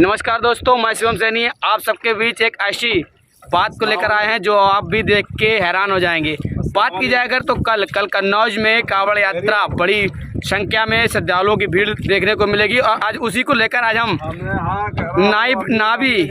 नमस्कार दोस्तों, मैं शिवम सैनी आप सबके बीच एक ऐसी बात को लेकर आए हैं जो आप भी देख के हैरान हो जाएंगे। बात की जाए अगर तो कल कन्नौज में कांवड़ यात्रा बड़ी संख्या में श्रद्धालुओं की भीड़ देखने को मिलेगी और आज उसी को लेकर आज हम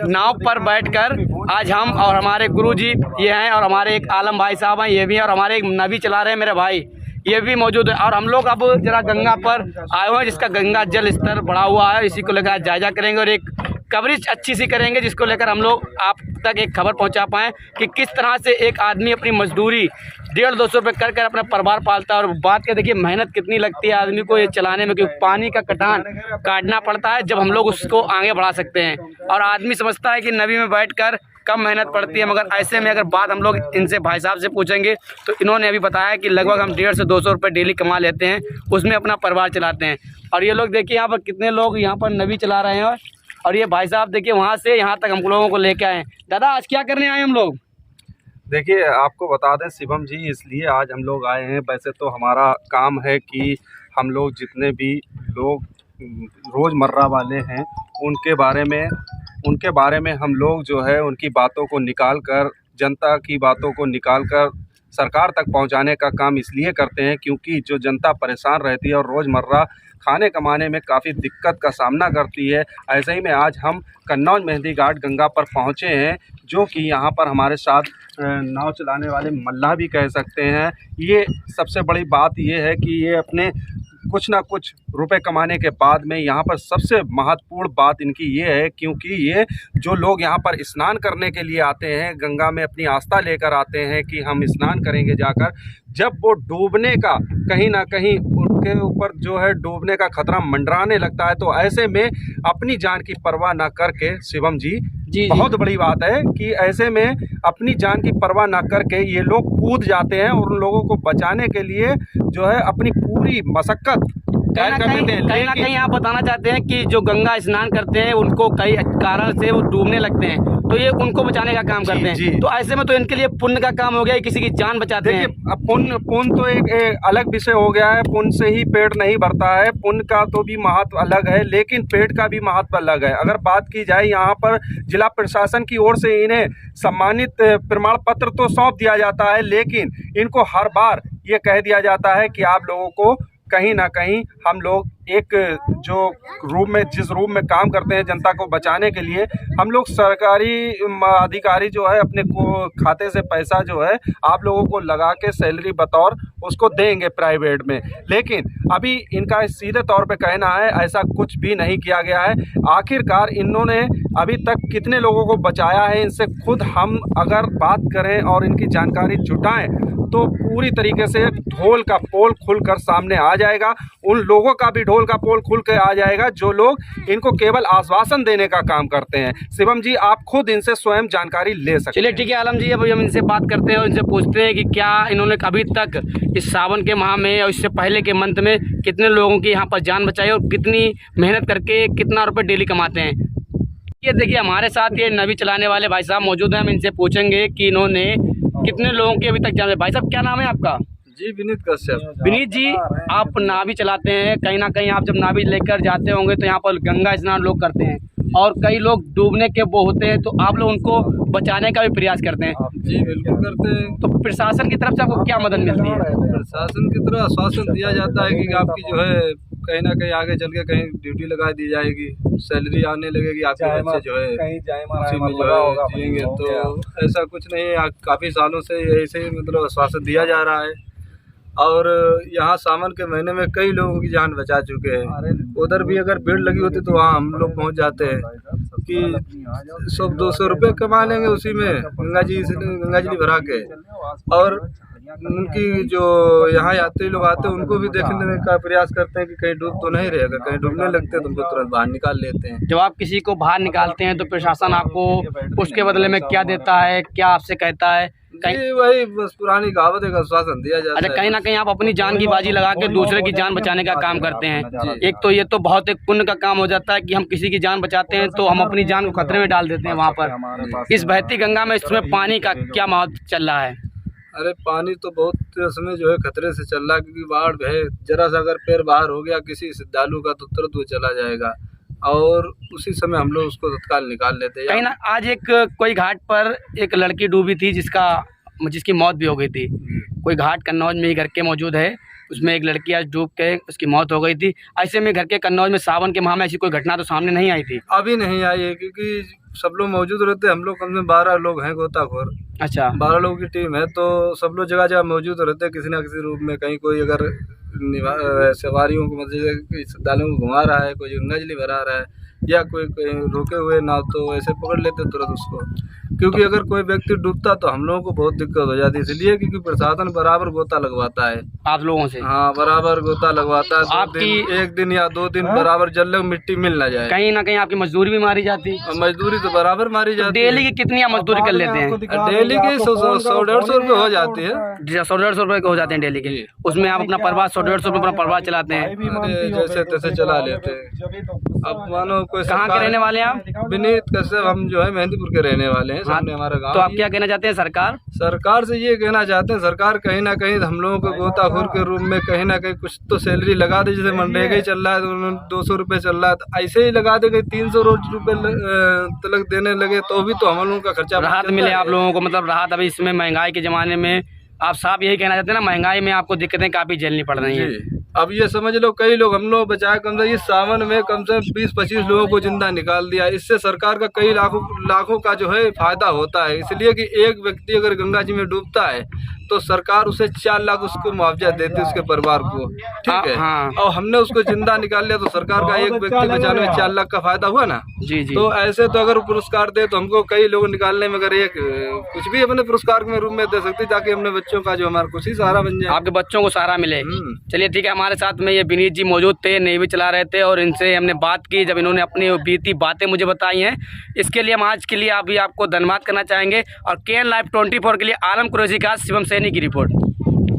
नाव पर बैठकर आज हम और हमारे गुरुजी ये हैं और हमारे एक आलम भाई साहब हैं, ये भी हैं और हमारे एक नवी चला रहे हैं मेरे भाई, ये भी मौजूद है। और हम लोग अब जरा गंगा पर आए हुए हैं जिसका गंगा जल स्तर बढ़ा हुआ है, इसी को लेकर आज जायजा करेंगे और एक कवरेज अच्छी सी करेंगे जिसको लेकर हम लोग आप तक एक खबर पहुंचा पाएँ कि किस तरह से एक आदमी अपनी मजदूरी 150-200 रुपये कर कर अपना परिवार पालता है। और बात के देखिए मेहनत कितनी लगती है आदमी को ये चलाने में, क्योंकि पानी का कटान काटना पड़ता है जब हम लोग उसको आगे बढ़ा सकते हैं। और आदमी समझता है कि नदी में बैठकर कम मेहनत पड़ती है, मगर ऐसे में अगर बात हम लोग इनसे भाई साहब से पूछेंगे तो इन्होंने अभी बताया कि लगभग हम 150 से 200 रुपये डेली कमा लेते हैं, उसमें अपना परिवार चलाते हैं। और ये लोग देखिए यहाँ पर कितने लोग यहाँ पर नदी चला रहे हैं और ये भाई साहब देखिए वहाँ से यहाँ तक हम लोगों को लेके आए हैं। दादा आज क्या करने आए हम लोग? देखिए आपको बता दें शिवम जी, इसलिए आज हम लोग आए हैं। वैसे तो हमारा काम है कि हम लोग जितने भी लोग रोज़मर्रा वाले हैं उनके बारे में हम लोग जो है उनकी बातों को निकाल कर, जनता की बातों को निकाल कर सरकार तक पहुंचाने का काम इसलिए करते हैं क्योंकि जो जनता परेशान रहती है और रोज़मर्रा खाने कमाने में काफ़ी दिक्कत का सामना करती है। ऐसे ही में आज हम कन्नौज मेहंदी घाट गंगा पर पहुंचे हैं, जो कि यहाँ पर हमारे साथ नाव चलाने वाले मल्लाह भी कह सकते हैं। ये सबसे बड़ी बात ये है कि ये अपने कुछ ना कुछ रुपए कमाने के बाद में यहाँ पर सबसे महत्वपूर्ण बात इनकी ये है, क्योंकि ये जो लोग यहाँ पर स्नान करने के लिए आते हैं, गंगा में अपनी आस्था लेकर आते हैं कि हम स्नान करेंगे जाकर, जब वो डूबने का कहीं ना कहीं उनके ऊपर जो है डूबने का खतरा मंडराने लगता है, तो ऐसे में अपनी जान की परवाह ना करके शिवम जी बहुत बड़ी बात है कि ऐसे में अपनी जान की परवाह ना करके ये लोग कूद जाते हैं और उन लोगों को बचाने के लिए जो है अपनी पूरी मशक्कत कहीं ना कहीं आप बताना चाहते हैं कि जो गंगा स्नान करते हैं उनको कई कारण से वो डूबने लगते हैं, तो ये उनको बचाने का काम करते हैं। तो ऐसे में तो इनके लिए पुण्य का काम हो गया, किसी की जान बचाते हैं। अब पुण्य तो एक अलग विषय हो गया है। पुण्य से ही पेट नहीं भरता है, पुण्य का तो भी महत्व अलग है, लेकिन पेट का भी महत्व अलग है। अगर बात की जाए यहाँ पर जिला प्रशासन की ओर से इन्हें सम्मानित प्रमाण पत्र तो सौंप दिया जाता है, लेकिन इनको हर बार ये कह दिया जाता है कि आप लोगों को कहीं ना कहीं हम लोग एक जो जिस रूम में काम करते हैं जनता को बचाने के लिए, हम लोग सरकारी अधिकारी जो है अपने को खाते से पैसा जो है आप लोगों को लगा के सैलरी बतौर उसको देंगे प्राइवेट में। लेकिन अभी इनका सीधे तौर पे कहना है ऐसा कुछ भी नहीं किया गया है। आखिरकार इन्होंने अभी तक कितने लोगों को बचाया है, इनसे खुद हम अगर बात करें और इनकी जानकारी जुटाएं तो पूरी तरीके से ढोल का पोल खुलकर सामने आ जाएगा। उन लोगों का भी ढोल का पोल खुल कर आ जाएगा जो लोग इनको केवल आश्वासन देने का काम करते हैं। शिवम जी आप खुद इनसे स्वयं जानकारी ले सकते हैं। चलिए ठीक है आलम जी, अब हम इनसे बात करते हैं और इनसे पूछते हैं कि क्या इन्होंने अभी तक इस सावन के माह में और इससे पहले के मंथ में कितने लोगों की यहाँ पर जान बचाई और कितनी मेहनत करके कितना रुपये डेली कमाते हैं। ये देखिए हमारे साथ ये नवी चलाने वाले भाई साहब मौजूद हैं, हम इनसे पूछेंगे कि इन्होंने कितने लोगों की अभी तक जान। भाई साहब क्या नाम है आपका? जी विनीत कश्यप। विनीत जी आप नावी चलाते हैं, कहीं ना कहीं आप जब नावी लेकर जाते होंगे तो यहाँ पर गंगा स्नान लोग करते हैं और कई लोग डूबने के वो होते हैं, तो आप लोग उनको बचाने का भी प्रयास करते हैं। जी बिल्कुल करते हैं। तो प्रशासन की तरफ से आपको क्या मदद मिलती है? प्रशासन की तरफ आश्वासन दिया जाता है कि आपकी जो है कहीं ना कहीं आगे चल के कहीं ड्यूटी लगा दी जाएगी, सैलरी आने लगेगी, आपके बच्चे जो है उसी में जो है जिएंगे। तो ऐसा कुछ नहीं है, काफ़ी सालों से ऐसे ही मतलब आश्वासन दिया जा रहा है। और यहाँ सावन के महीने में कई लोगों की जान बचा चुके हैं। उधर भी अगर भीड़ लगी होती तो वहाँ हम लोग पहुँच जाते हैं कि 100-200 रुपये कमा लेंगे उसी में गंगा जी भरा के। और उनकी जो यहाँ यात्री लोग आते हैं उनको भी देखने का प्रयास करते हैं कि कहीं डूब तो नहीं रहेगा, कहीं डूबने लगते हैं तो उनको तुरंत बाहर निकाल लेते हैं। जब आप किसी को बाहर निकालते हैं तो प्रशासन आपको उसके बदले में क्या देता है, क्या आपसे कहता है? वही बस पुरानी कहावत है, आश्वासन दिया जाता है। अच्छा, कहीं ना कहीं आप अपनी जान की बाजी लगा के दूसरे की जान बचाने का काम करते हैं। एक तो ये तो बहुत एक पुण्य का काम हो जाता है कि हम किसी की जान बचाते हैं तो हम अपनी जान को खतरे में डाल देते हैं वहाँ पर। इस बहती गंगा में इसमें पानी का क्या महत्व चल रहा है? अरे पानी तो बहुत इसमें जो है खतरे से चल रहा है, क्योंकि बाढ़ है, जरा सा अगर पैर बाहर हो गया किसी श्रद्धालु का तो तुरंत वो चला जाएगा। और उसी समय हम लोग उसको तत्काल निकाल लेते हैं। कहीं ना आज एक कोई घाट पर एक लड़की डूबी थी जिसकी मौत भी हो गई थी। कोई घाट कन्नौज में ही घर के मौजूद है, उसमें एक लड़की आज डूब के उसकी मौत हो गई थी। ऐसे में घर के कन्नौज में सावन के माह में ऐसी कोई घटना तो सामने नहीं आई थी। अभी नहीं आई है क्योंकि सब लोग मौजूद रहते हैं। हम लोग कम से कम 12 लोग हैं गोताखोर। अच्छा, 12 लोगों की टीम है, तो सब लोग जगह जगह मौजूद रहते हैं किसी ना किसी रूप में। कहीं कोई अगर सवारियों को मतलब श्रद्धालुओं को घुमा रहा है, कोई नजली भरा रहा है या कोई रोके हुए नाव, तो ऐसे पकड़ लेते तुरंत उसको। क्योंकि अगर कोई व्यक्ति डूबता तो हम लोगों को बहुत दिक्कत हो जाती है, इसलिए क्योंकि प्रशासन बराबर गोता लगवाता है आप लोगों से। हाँ, बराबर गोता लगवाता है। आपकी 1 दिन या 2 दिन बराबर जल लग मिट्टी मिल ना जाए। कहीं ना कहीं आपकी मजदूरी भी मारी जाती है। मजदूरी तो बराबर मारी जाती है। डेली की कितनी आप मजदूरी कर लेते हैं? डेली के 100-150 रुपये हो जाती है। 100-150 रुपये हो जाते हैं डेली के। उसमें आप अपना परिवार 100-150 रुपये अपना परिवार चलाते हैं। अरे जैसे तैसे चला लेते हैं। अब मानो कोई कहाँ के रहने वाले हैं आप? विनीत कश्यप, हम जो है मेहंदीपुर के रहने वाले हैं। सामने हमारा गाँव। तो आप क्या कहना चाहते हैं सरकार से ये कहना चाहते हैं, सरकार कहीं ना कहीं हम लोगों को गोताखोर के रूप में कहीं ना कहीं कुछ तो सैलरी लगा दे। जैसे मनरेगा ही चल रहा है तो 200 रुपये चल रहा है, तो ऐसे ही लगा दे। 300 रुपये तक देने लगे तो भी तो हम लोगों का खर्चा राहत मिले आप लोगों को। मतलब राहत अभी इसमें महंगाई के ज़माने में आप साफ यही कहना चाहते हैं ना, महंगाई में आपको दिक्कतें काफ़ी झेलनी पड़ रही हैं। अब ये समझ लो कई लोग हम लोग बचाए, कम से इस सावन में कम से 20-25 लोगों को जिंदा निकाल दिया। इससे सरकार का कई लाखों का जो है फायदा होता है। इसलिए कि एक व्यक्ति अगर गंगा जी में डूबता है तो सरकार उसे 4 लाख उसको मुआवजा देती है, उसके परिवार को। ठीक है। हाँ। और हमने उसको जिंदा निकाल लिया तो सरकार का एक व्यक्ति बचाने में 4 लाख का फायदा हुआ ना। जी जी। तो ऐसे तो अगर पुरस्कार दे तो हमको कई लोग निकालने में अगर एक कुछ भी अपने पुरस्कार के रूप में दे सकते, ताकि अपने बच्चों का जो हमारा कुछ ही सहारा बन जाए। आपके बच्चों को सहारा मिले। चलिए ठीक है, हमारे साथ में ये विनीत जी मौजूद थे, नेवी चला रहे थे और इनसे हमने बात की जब इन्होंने अपनी बीती बातें मुझे बताई हैं। इसके लिए हम आज के लिए अभी आपको धन्यवाद करना चाहेंगे। और KN Live 24 के लिए आलम कुरैशी का शिवम सैनी की रिपोर्ट।